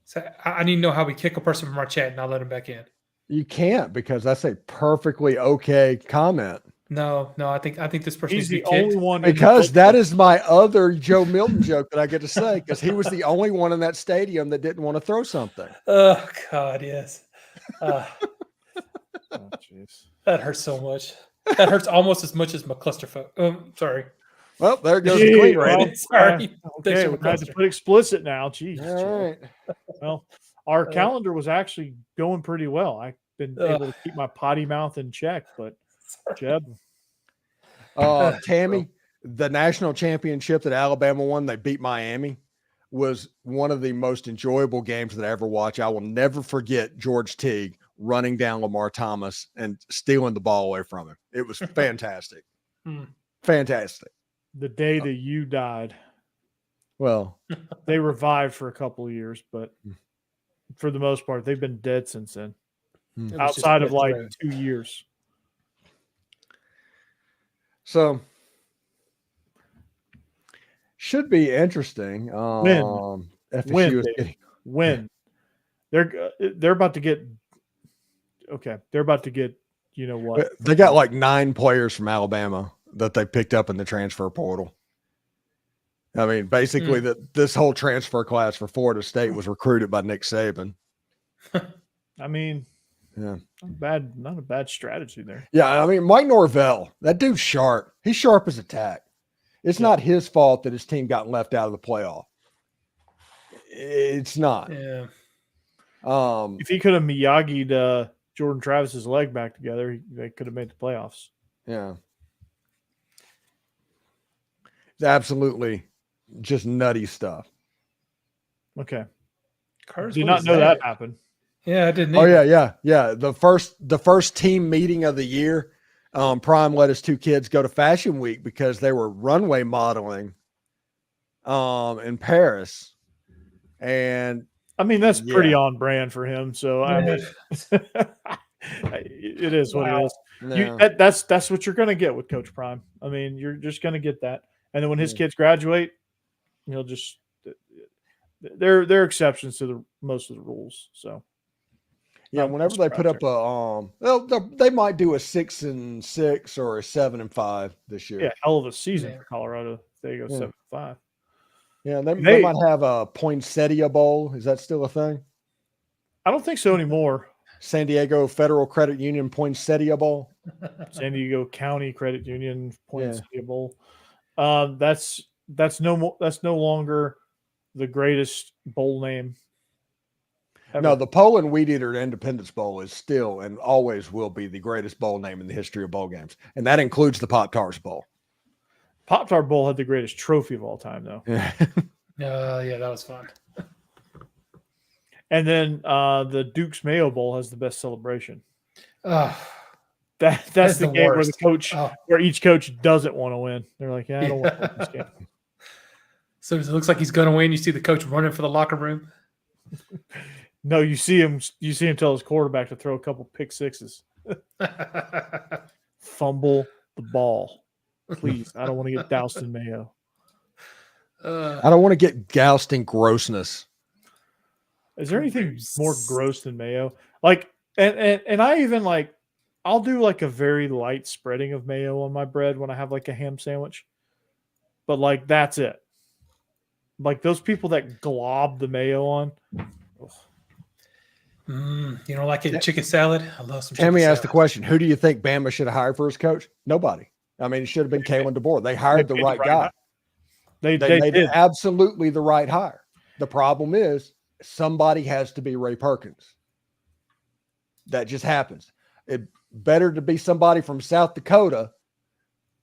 So I need to know how we kick a person from our chat and not let him back in. You can't, because that's a perfectly okay comment. No, I think this person He's needs the to be kicked. only one. Because that is my other Joe Milton joke that I get to say, because he was the only one in that stadium that didn't want to throw something. Oh God, yes. Oh, jeez. That hurts so much. That hurts almost as much as my clusterfuck. Sorry. Well, there goes the clean rating. Sorry. Okay, we're going to put explicit now. Jeez. All right. Well, our calendar was actually going pretty well. I've been able to keep my potty mouth in check, but Jeb. Tammy, the national championship that Alabama won, they beat Miami, was one of the most enjoyable games that I ever watched. I will never forget George Teague running down Lamar Thomas and stealing the ball away from him. It was fantastic. Fantastic. The day that you died. Well, they revived for a couple of years, but for the most part, they've been dead since then. Outside of like 2 years. So should be interesting. When they're about to get you know what, they got like 9 players from Alabama that they picked up in the transfer portal. I mean, basically this whole transfer class for Florida State was recruited by Nick Saban. I mean, yeah, not a bad strategy there. Yeah, I mean, Mike Norvell, that dude's sharp. He's sharp as a tack. It's not his fault that his team got left out of the playoff. It's not. Yeah. If he could have Miyagi'd Jordan Travis's leg back together, they could have made the playoffs. Yeah. It's absolutely just nutty stuff. Okay. Curtis, did not know that happened. Yeah, I didn't. Oh, yeah. The first team meeting of the year, Prime let his 2 kids go to Fashion Week because they were runway modeling in Paris. And I mean, that's pretty on brand for him. So I mean, It is what it is. Yeah. That's what you're going to get with Coach Prime. I mean, you're just going to get that. And then when his kids graduate, he'll just they're exceptions to most of the rules. So yeah, whenever they put up they might do a 6-6 or a 7-5 this year. Yeah, hell of a season for Colorado. They go 7-5. Yeah, they might have a Poinsettia Bowl. Is that still a thing? I don't think so anymore. San Diego Federal Credit Union Poinsettia Bowl. San Diego County Credit Union Poinsettia Bowl. That's no longer the greatest bowl name ever. No, the Poland Weed Eater Independence Bowl is still and always will be the greatest bowl name in the history of bowl games, and that includes the Pop-Tarts Bowl. Pop-Tart Bowl had the greatest trophy of all time, though. Yeah, that was fun. And then the Duke's Mayo Bowl has the best celebration. That's the game worst. where the coach, where each coach doesn't want to win. They're like, I don't want to win this game. So it looks like he's going to win. You see the coach running for the locker room. No, you see him tell his quarterback to throw a couple pick sixes. Fumble the ball. Please, I don't want to get doused in mayo. I don't want to get doused in grossness. Is there anything more gross than mayo? Like, and I even like, I'll do like a very light spreading of mayo on my bread when I have like a ham sandwich. But like, that's it. Like those people that glob the mayo on. You don't like it in chicken salad? I love some chicken Tammy salad. asked the question, who do you think Bama should have hired for his coach? Nobody. I mean, it should have been Kalen DeBoer. They hired the right guy. They made it absolutely the right hire. The problem is somebody has to be Ray Perkins. That just happens. It better to be somebody from South Dakota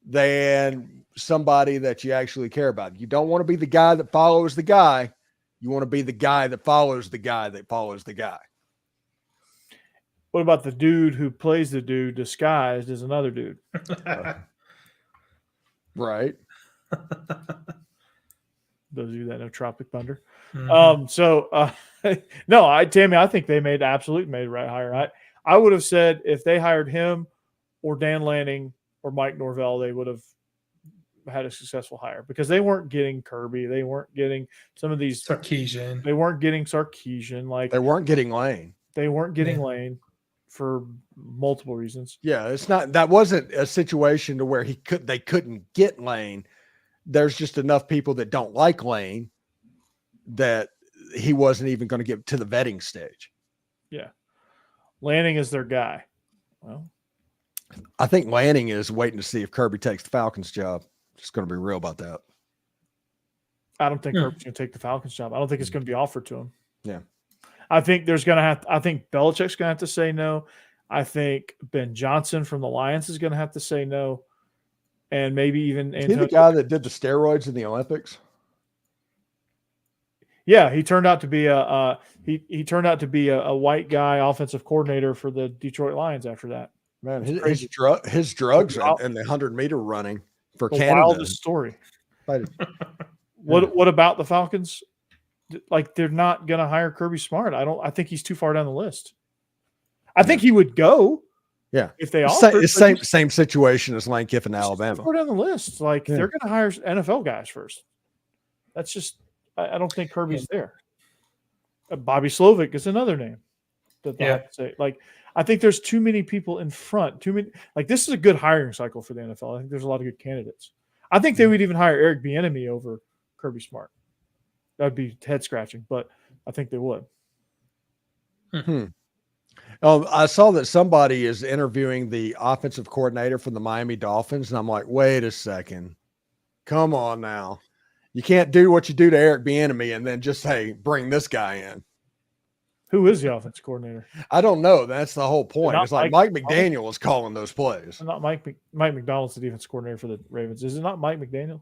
than somebody that you actually care about. You don't want to be the guy that follows the guy. You want to be the guy that follows the guy that follows the guy. What about the dude who plays the dude disguised as another dude? Right. Those of you that know Tropic Thunder. Mm-hmm. Tammy, I think they made the right hire. I would have said if they hired him or Dan Lanning or Mike Norvell, they would have had a successful hire because they weren't getting Kirby. They weren't getting some of these Sarkisian. They weren't getting Sarkisian. Like they weren't getting Lane. They weren't getting Lane for multiple reasons. Yeah, that wasn't a situation to where they couldn't get Lane. There's just enough people that don't like Lane that he wasn't even going to get to the vetting stage. Yeah. Lanning is their guy. Well, I think Lanning is waiting to see if Kirby takes the Falcons job. Just going to be real about that. I don't think Kirby's going to take the Falcons job. I don't think it's going to be offered to him. Yeah. I think Belichick's going to have to say no. I think Ben Johnson from the Lions is going to have to say no. And maybe even Is he the guy that did the steroids in the Olympics? Yeah, he turned out to be he turned out to be a white guy offensive coordinator for the Detroit Lions after that. Man, his drugs and the 100-meter running for the Canada. Wildest story. What about the Falcons? Like they're not going to hire Kirby Smart. I think he's too far down the list. I think he would go. Yeah, if they offered. Same situation as Lane Kiffin, Alabama. Too far down the list. Like they're going to hire NFL guys first. That's just. I don't think Kirby's there. Bobby Slovic is another name that they have to say. Like, I think there's too many people in front. Too many. Like, this is a good hiring cycle for the NFL. I think there's a lot of good candidates. I think they would even hire Eric Bieniemy over Kirby Smart. That'd be head scratching, but I think they would. I saw that somebody is interviewing the offensive coordinator for the Miami Dolphins, and I'm like, wait a second, come on now. You can't do what you do to Eric Bieniemy and then just say, bring this guy in. Who is the offensive coordinator? I don't know. That's the whole point. It's like Mike McDaniel McDaniel is calling those plays. Not Mike McDonald's the defense coordinator for the Ravens. Is it not Mike McDaniel?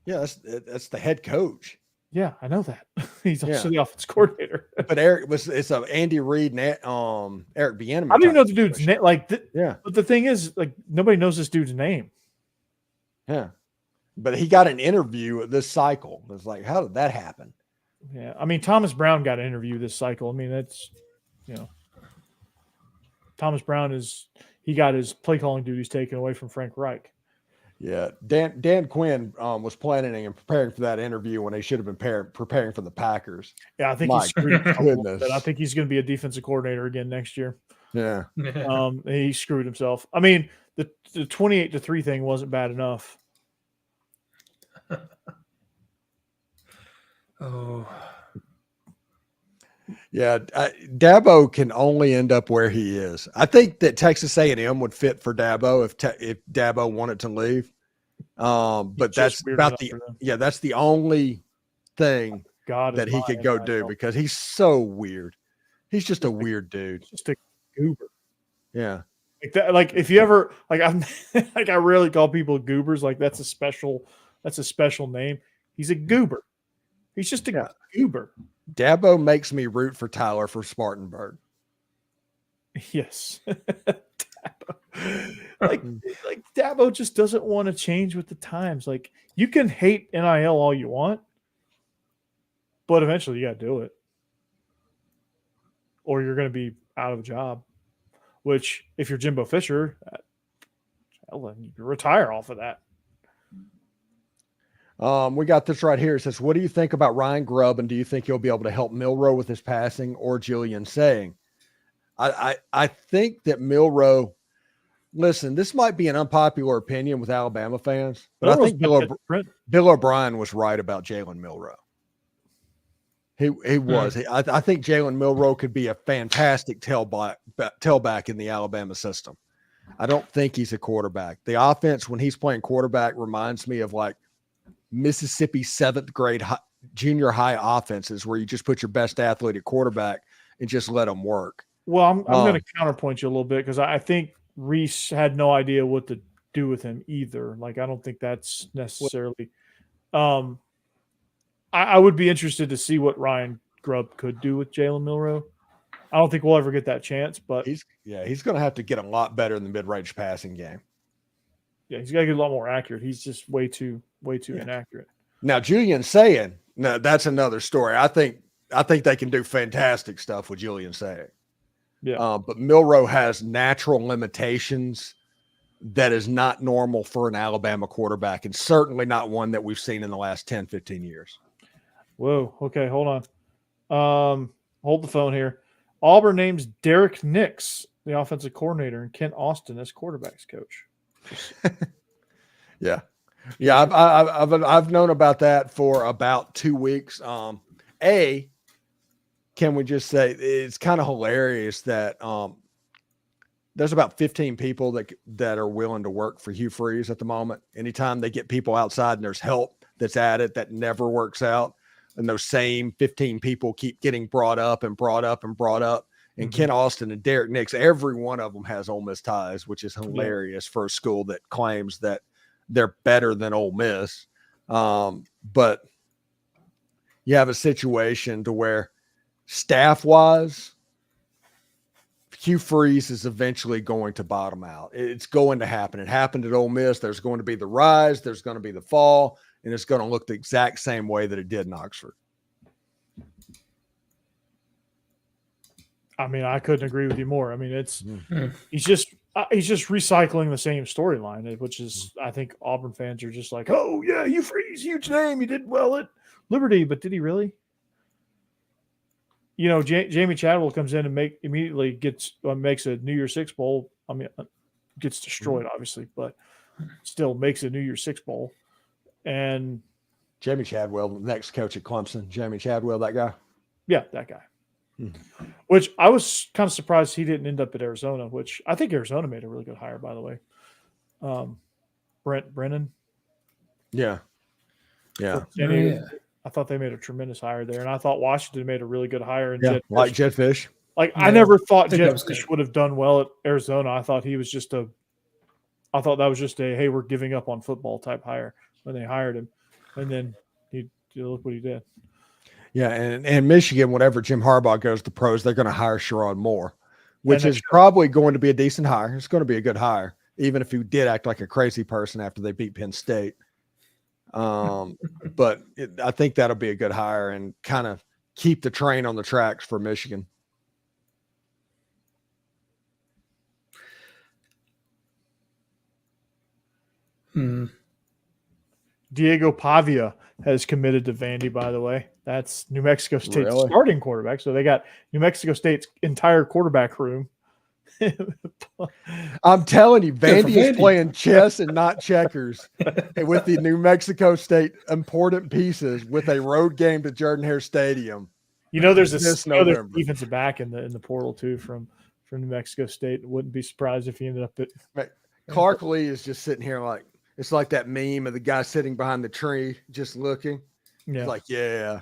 Yeah, that's the head coach. Yeah, I know that. He's also the offense coordinator. But it's a Andy Reid and Eric Bieniemy. I don't even know the dude's name. Yeah. But the thing is, like, nobody knows this dude's name. Yeah. But he got an interview this cycle. It's like, how did that happen? Yeah. I mean, Thomas Brown got an interview this cycle. I mean, that's, Thomas Brown he got his play calling duties taken away from Frank Reich. Yeah, Dan Quinn was planning and preparing for that interview when they should have been preparing for the Packers. Yeah, I think My he's screwed himself. goodness. I think he's going to be a defensive coordinator again next year. Yeah. He screwed himself. I mean, the 28-3 thing wasn't bad enough. Oh. Yeah, Dabo can only end up where he is. I think that Texas A&M would fit for Dabo if Dabo wanted to leave. But that's about that's the only thing that he could go do because he's so weird. He's just a weird dude. Just a goober. Yeah. Like that, like if you ever I'm I rarely call people goobers. Like that's a special name. He's a goober. He's just a goober. Dabo makes me root for Tyler for Spartanburg. Yes. like Dabo just doesn't want to change with the times. Like you can hate NIL all you want, but eventually you got to do it. Or you're going to be out of a job, which if you're Jimbo Fisher, you retire off of that. We got this right here. It says, what do you think about Ryan Grubb, and do you think he'll be able to help Milroe with his passing or Julian saying? I think that Milroe, listen, this might be an unpopular opinion with Alabama fans, but I think Bill O'Brien was right about Jalen Milroe. He was. I think Jalen Milroe could be a fantastic tailback in the Alabama system. I don't think he's a quarterback. The offense, when he's playing quarterback, reminds me of like Mississippi 7th grade junior high offenses where you just put your best athlete at quarterback and just let them work. Well, I'm going to counterpoint you a little bit because I think Reese had no idea what to do with him either. Like, I don't think that's necessarily I would be interested to see what Ryan Grubb could do with Jalen Milroe. I don't think we'll ever get that chance, but he's going to have to get a lot better in the mid-range passing game. Yeah, he's got to get a lot more accurate. He's just way too inaccurate. Now, Julian Saying, no, that's another story. I think they can do fantastic stuff with Julian Saying. Yeah. But Milroe has natural limitations that is not normal for an Alabama quarterback, and certainly not one that we've seen in the last 10, 15 years. Whoa. Okay, hold on. Hold the phone here. Auburn names Derek Nix, the offensive coordinator, and Kent Austin as quarterbacks coach. Yeah. I've known about that for about 2 weeks. Can we just say it's kind of hilarious that there's about 15 people that are willing to work for Hugh Freeze at the moment. Anytime they get people outside and there's help that's at it, that never works out. And those same 15 people keep getting brought up. And mm-hmm. Ken Austin and Derek Nix, every one of them has Ole Miss ties, which is hilarious for a school that claims that they're better than Ole Miss. But you have a situation to where staff-wise, Hugh Freeze is eventually going to bottom out. It's going to happen. It happened at Ole Miss. There's going to be the rise. There's going to be the fall. And it's going to look the exact same way that it did in Oxford. I mean, I couldn't agree with you more. I mean, he's just recycling the same storyline, which is, I think Auburn fans are just like, oh yeah, Hugh Freeze, huge name. He did well at Liberty, but did he really? You know, Jamie Chadwell comes in and makes a New Year's Six bowl. I mean, gets destroyed obviously, but still makes a New Year's Six bowl. And Jamie Chadwell, next coach at Clemson. Jamie Chadwell, that guy. Yeah, that guy. Which I was kind of surprised he didn't end up at Arizona, which I think Arizona made a really good hire, by the way. Brent Brennan. Yeah. I thought they made a tremendous hire there, and I thought Washington made a really good hire. And Jed Fish. I never thought Jed Fish would have done well at Arizona. I thought that was just a hey, we're giving up on football type hire when they hired him, and then look what he did. Yeah, and Michigan, whenever Jim Harbaugh goes to pros, they're going to hire Sherrod Moore, which is probably going to be a decent hire. It's going to be a good hire, even if he did act like a crazy person after they beat Penn State. But I think that'll be a good hire and kind of keep the train on the tracks for Michigan. Diego Pavia has committed to Vandy, by the way. That's New Mexico State's starting quarterback. So they got New Mexico State's entire quarterback room. I'm telling you, Vandy is playing chess and not checkers with the New Mexico State important pieces with a road game to Jordan-Hare Stadium. There's there's defensive back in the portal too from New Mexico State. Wouldn't be surprised if he ended up at Clark Lee is just sitting here like it's like that meme of the guy sitting behind the tree just looking. Yeah. He's like, yeah.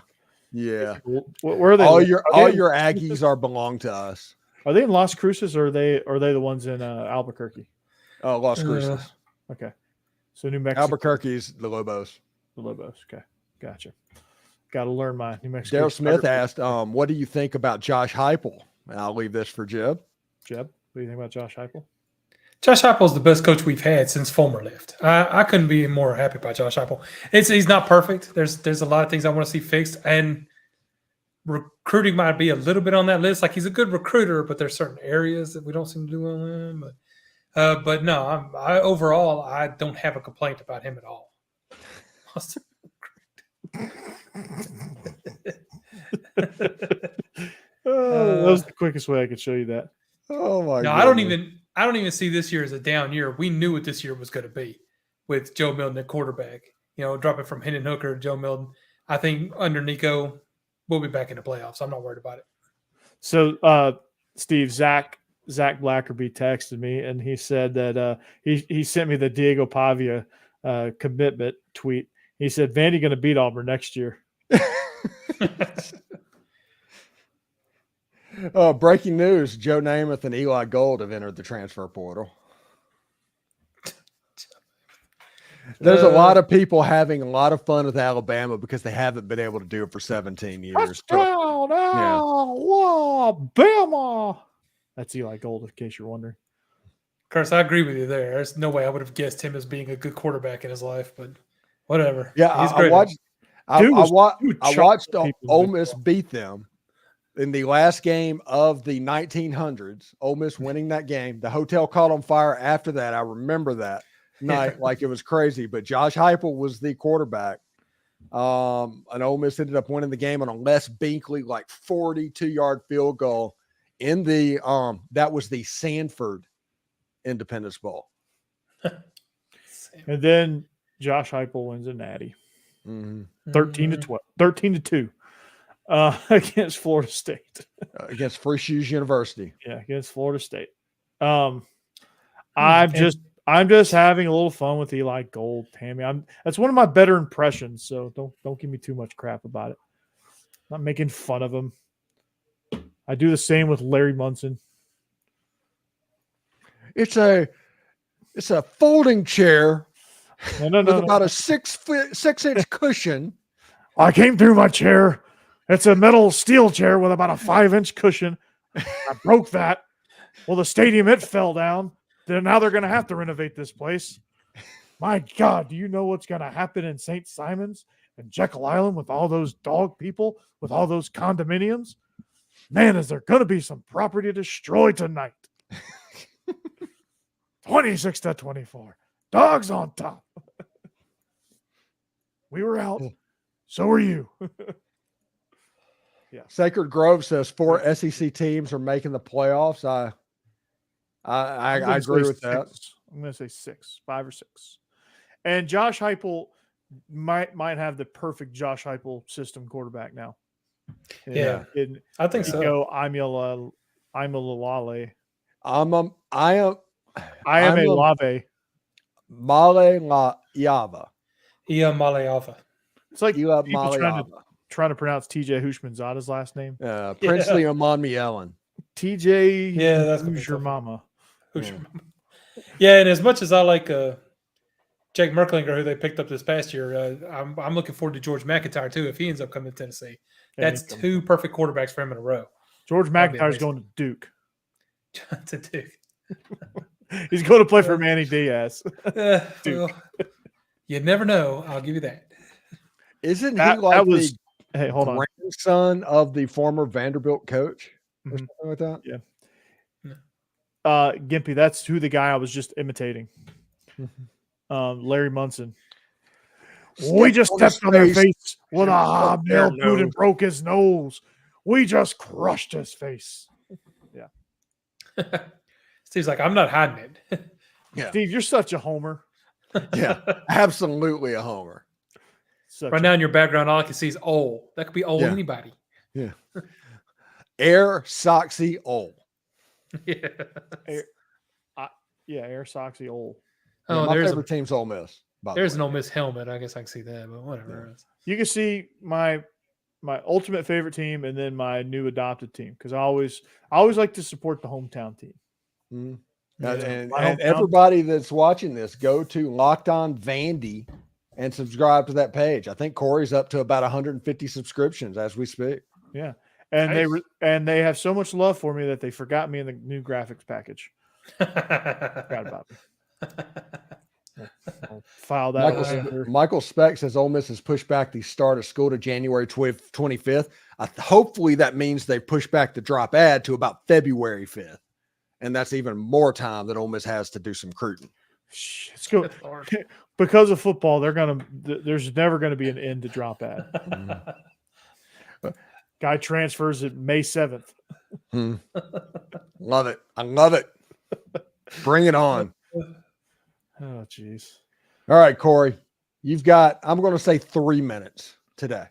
Where are they? All your Aggies belong to us. Are they in Las Cruces or are they the ones in Albuquerque? Oh, Las Cruces. Okay. So New Mexico. Albuquerque's the Lobos. The Lobos. Okay. Gotcha. Got to learn my New Mexico. Daryl Smith asked, what do you think about Josh Heupel? And I'll leave this for Jeb. Jeb, what do you think about Josh Heupel? Josh Heupel's the best coach we've had since Fulmer left. I couldn't be more happy about Josh Heupel. He's not perfect. There's a lot of things I want to see fixed, and recruiting might be a little bit on that list. Like, he's a good recruiter, but there's certain areas that we don't seem to do well in. But no, overall I don't have a complaint about him at all. That was the quickest way I could show you that. Oh my! No, goodness. I don't even see this year as a down year. We knew what this year was going to be with Joe Milton at quarterback. Dropping from Hendon Hooker to Joe Milton. I think under Nico, we'll be back in the playoffs. I'm not worried about it. So, Steve, Zach Blackerby texted me, and he said that he sent me the Diego Pavia commitment tweet. He said, Vandy going to beat Auburn next year. Breaking news, Joe Namath and Eli Gold have entered the transfer portal. There's a lot of people having a lot of fun with Alabama because they haven't been able to do it for 17 years. Alabama. That's Eli Gold, in case you're wondering. Curse, I agree with you there. There's no way I would have guessed him as being a good quarterback in his life, but whatever. Yeah, he's great. I watched Ole Miss beat them in the last game of the 1900s. Ole Miss winning that game. The hotel caught on fire after that. I remember that night like it was crazy. But Josh Heupel was the quarterback. And Ole Miss ended up winning the game on a Les Binkley 42-yard field goal in the that was the Sanford Independence Bowl. And then Josh Heupel wins a natty. 13-2 against Florida State. Against Free Shoes University. Yeah, against Florida State. I'm just having a little fun with Eli Gold, Tammy. That's one of my better impressions, so don't give me too much crap about it. I'm not making fun of him. I do the same with Larry Munson. It's a folding chair with about a 6-inch cushion. I came through my chair. It's a metal steel chair with about a 5-inch cushion. I broke that. Well, the stadium, it fell down. Now they're going to have to renovate this place. My God, do you know what's going to happen in St. Simons and Jekyll Island with all those dog people, with all those condominiums? Man, is there going to be some property destroyed tonight. 26-24. Dogs on top. We were out. So were you. Yeah. Sacred Grove says 4 SEC teams are making the playoffs. I agree with that. I'm going to say 6, 5 or 6. And Josh Heupel might have the perfect Josh Heupel system quarterback now. Yeah, I think so. Go, I'm a Lale. I am a Lave. Male La Yava. Ia Maleava. It's like trying to pronounce TJ Hushmanzada's last name. Princely Amon Ellen. TJ. Yeah, that's who's your mama. Who's your mama? Yeah, and as much as I like Jake Merklinger, who they picked up this past year, I'm looking forward to George McIntyre too if he ends up coming to Tennessee. That's 2 perfect quarterbacks for him in a row. George McIntyre's going to Duke. To Duke. He's going to play for Manny Diaz. Well, you never know. I'll give you that. Isn't he the grandson of the former Vanderbilt coach or something like that? Yeah. Gimpy, that's who the guy I was just imitating. Larry Munson. We just stepped on their face with a hobnail boot and broke his nose. We just crushed his face. Yeah. Steve's like, I'm not hiding it. Yeah. Steve, you're such a homer. Yeah, absolutely a homer. Right now in your background, all I can see is Ole. That could be Ole anybody. Yeah. DeadSoxy Ole. Yeah. DeadSoxy Ole. Yeah, my favorite team's Ole Miss. There's an Ole Miss helmet. I guess I can see that, but whatever. Yeah. You can see my ultimate favorite team and then my new adopted team because I always like to support the hometown team. Mm-hmm. And everybody that's watching this, go to Locked On Vandy and subscribe to that page. I think Corey's up to about 150 subscriptions as we speak. Yeah, and they have so much love for me that they forgot me in the new graphics package. Forgot about me. I'll file that. Michael Speck says Ole Miss has pushed back the start of school to January 25th. Hopefully that means they pushed back the drop ad to about February 5th. And that's even more time that Ole Miss has to do some recruiting. Let's go. Because of football, there's never going to be an end to drop ad. Guy transfers at May 7th. Love it. I love it. Bring it on. Oh, jeez. All right, Corey. You've got, I'm going to say 3 minutes today.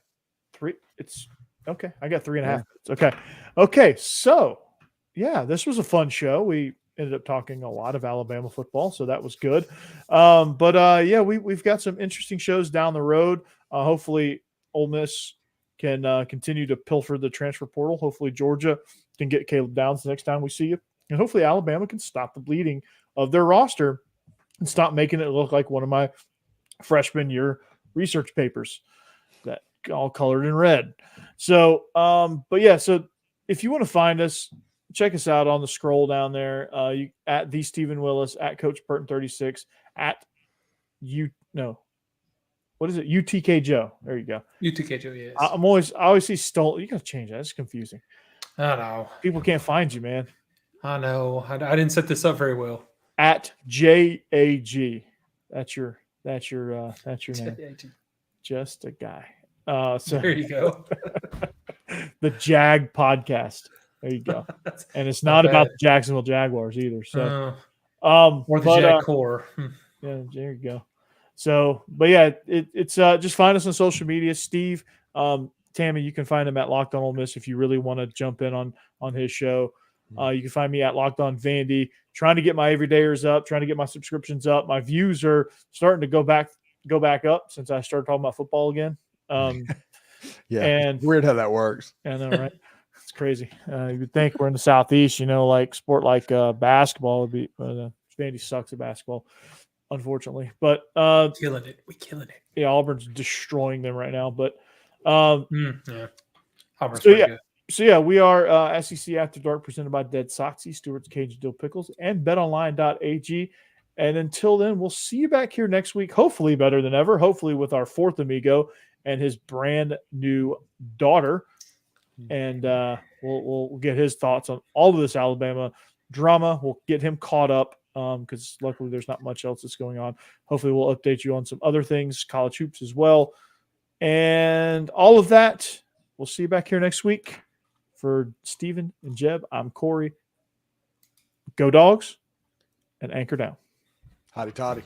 It's okay. I got 3.5 minutes. Okay. Okay. So, yeah, this was a fun show. We ended up talking a lot of Alabama football, so that was good. But we've got some interesting shows down the road. Hopefully, Ole Miss can continue to pilfer the transfer portal. Hopefully, Georgia can get Caleb Downs the next time we see you. And hopefully, Alabama can stop the bleeding of their roster and stop making it look like one of my freshman year research papers that all colored in red. So, so if you want to find us, check us out on the scroll down there. You at the Stephen Willis, at Coach Burton 36, at what is it? UTK Joe. There you go. UTK Joe, yes. I always see Stoll. You gotta change that. It's confusing. I know. People can't find you, man. I know. I didn't set this up very well. At JAG. That's your name. Just a guy. So there you go. The Jag Podcast. There you go. And it's not about the Jacksonville Jaguars either. So, or the Jag Core. Yeah, there you go. So, but yeah, it's just find us on social media. Steve, Tammy, you can find him at Locked On Ole Miss if you really want to jump in on his show. You can find me at Locked On Vandy. Trying to get my everydayers up, trying to get my subscriptions up. My views are starting to go back up since I started talking about football again. Yeah, and weird how that works. I know, right? It's crazy. You would think we're in the Southeast, like sport like basketball would be. Vandy sucks at basketball, unfortunately. But we're killing it. Yeah, Auburn's destroying them right now. But yeah, Auburn's pretty good. So, yeah, we are SEC After Dark presented by DeadSoxy, Stewart's Cajun Dill Pickles, and betonline.ag. And until then, we'll see you back here next week, hopefully better than ever, hopefully with our fourth amigo and his brand new daughter. And we'll get his thoughts on all of this Alabama drama. We'll get him caught up because luckily there's not much else that's going on. Hopefully we'll update you on some other things, college hoops as well. And all of that, we'll see you back here next week. For Stephen and Jeb, I'm Corey. Go Dogs and anchor down. Hotty toddy.